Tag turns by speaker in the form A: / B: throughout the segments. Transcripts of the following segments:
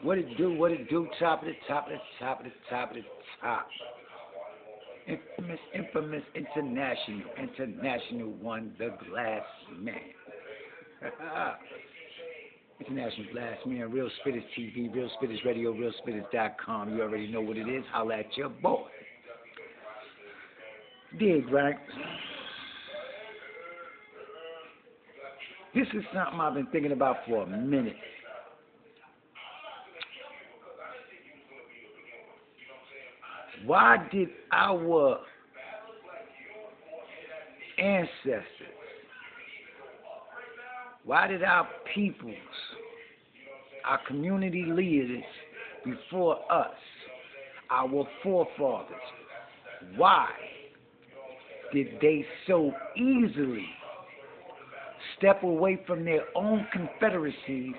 A: What it do, top of the top of the top of the top of the top. Infamous, international one, the Glass Man. International Glass Man, Real Spitters TV, Real Spitters Radio, RealSpitters.com. You already know what it is. Holla at your boy. Dig, right? This is something I've been thinking about for a minute. Why did our ancestors, why did our peoples, our community leaders before us, our forefathers, why did they so easily step away from their own confederacies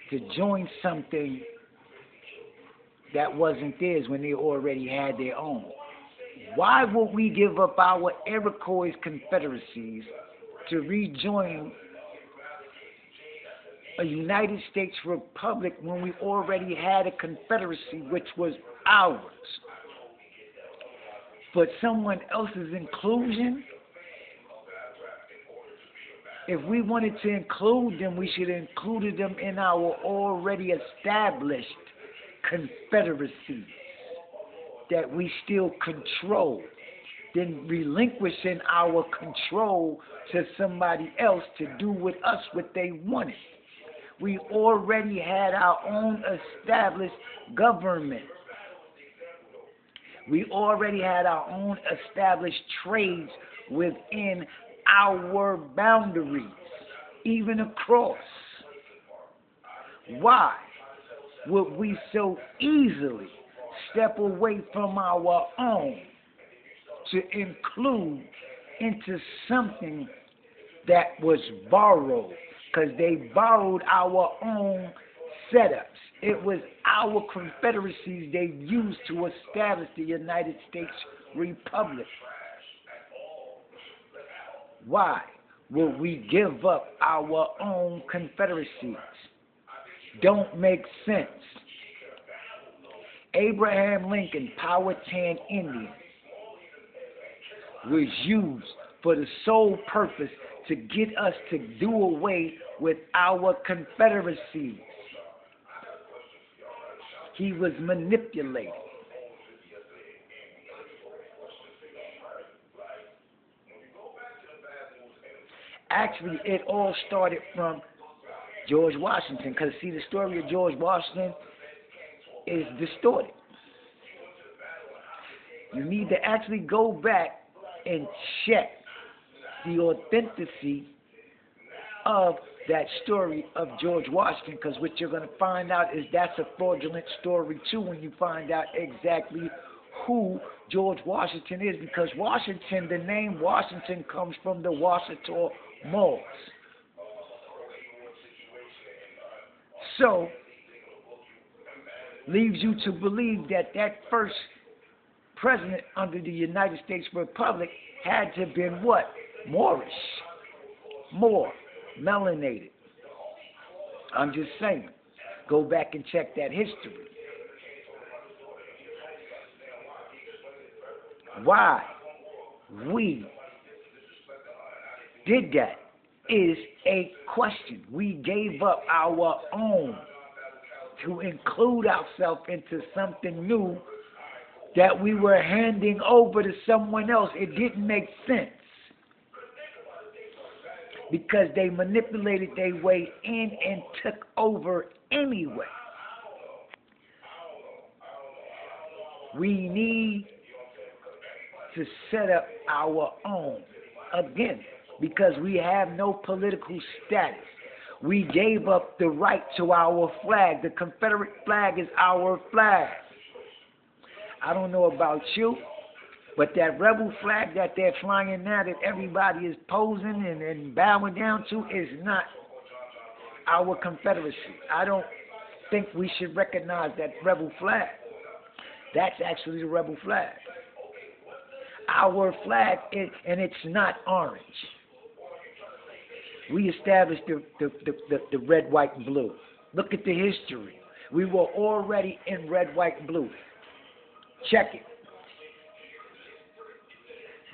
A: to join something that wasn't theirs when they already had their own? Why would we give up our Iroquois confederacies to rejoin a United States Republic when we already had a confederacy which was ours? But someone else's inclusion? If we wanted to include them, we should have included them in our already established confederacies that we still control, then relinquishing our control to somebody else to do with us what they wanted. We already had our own established government. We already had our own established trades within our boundaries, even across. Why would we so easily step away from our own to include into something that was borrowed? Because they borrowed our own setups. It was our confederacies they used to establish the United States Republic. Why would we give up our own confederacies? Don't make sense. Abraham Lincoln, Powhatan Indian, was used for the sole purpose to get us to do away with our confederacies. He was manipulated. Actually, it all started from George Washington, because see, the story of George Washington is distorted. You need to actually go back and check the authenticity of that story of George Washington, because what you're going to find out is that's a fraudulent story too when you find out exactly who George Washington is, because Washington, the name Washington comes from the Washita Moors. So, leaves you to believe that that first president under the United States Republic had to have been what? Moorish. More. Melanated. I'm just saying. Go back and check that history. Why we did that is a question. We gave up our own to include ourselves into something new that we were handing over to someone else. It didn't make sense because they manipulated their way in and took over anyway. We need to set up our own again, because we have no political status. We gave up the right to our flag. The Confederate flag is our flag. I don't know about you, but that rebel flag that they're flying now that everybody is posing and bowing down to is not our Confederacy. I don't think we should recognize that rebel flag. That's actually the rebel flag. Our flag, and it's not orange. We established the red, white, and blue. Look at the history. We were already in red, white, and blue. Check it.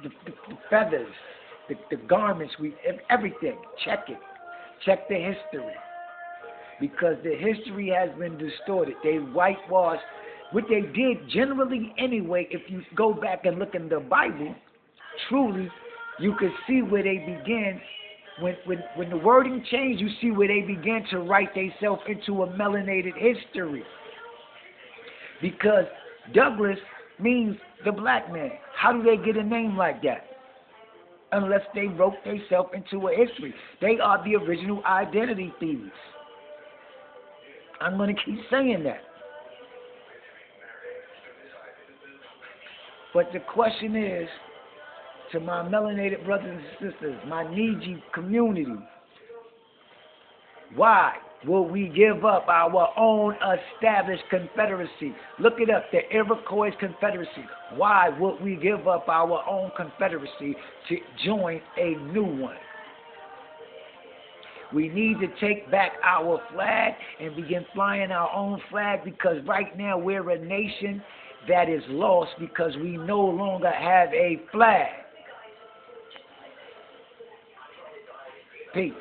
A: The feathers, the garments, everything. Check it. Check the history. Because the history has been distorted. They whitewashed what they did generally anyway. If you go back and look in the Bible, truly, you can see where they began. When the wording changed, you see where they began to write themselves into a melanated history. Because Douglas means the black man. How do they get a name like that? Unless they wrote themselves into a history. They are the original identity thieves. I'm going to keep saying that. But the question is, to my melanated brothers and sisters, my Niji community, why will we give up our own established confederacy? Look it up, the Iroquois Confederacy. Why would we give up our own confederacy to join a new one? We need to take back our flag and begin flying our own flag, because right now we're a nation that is lost because we no longer have a flag. Peace.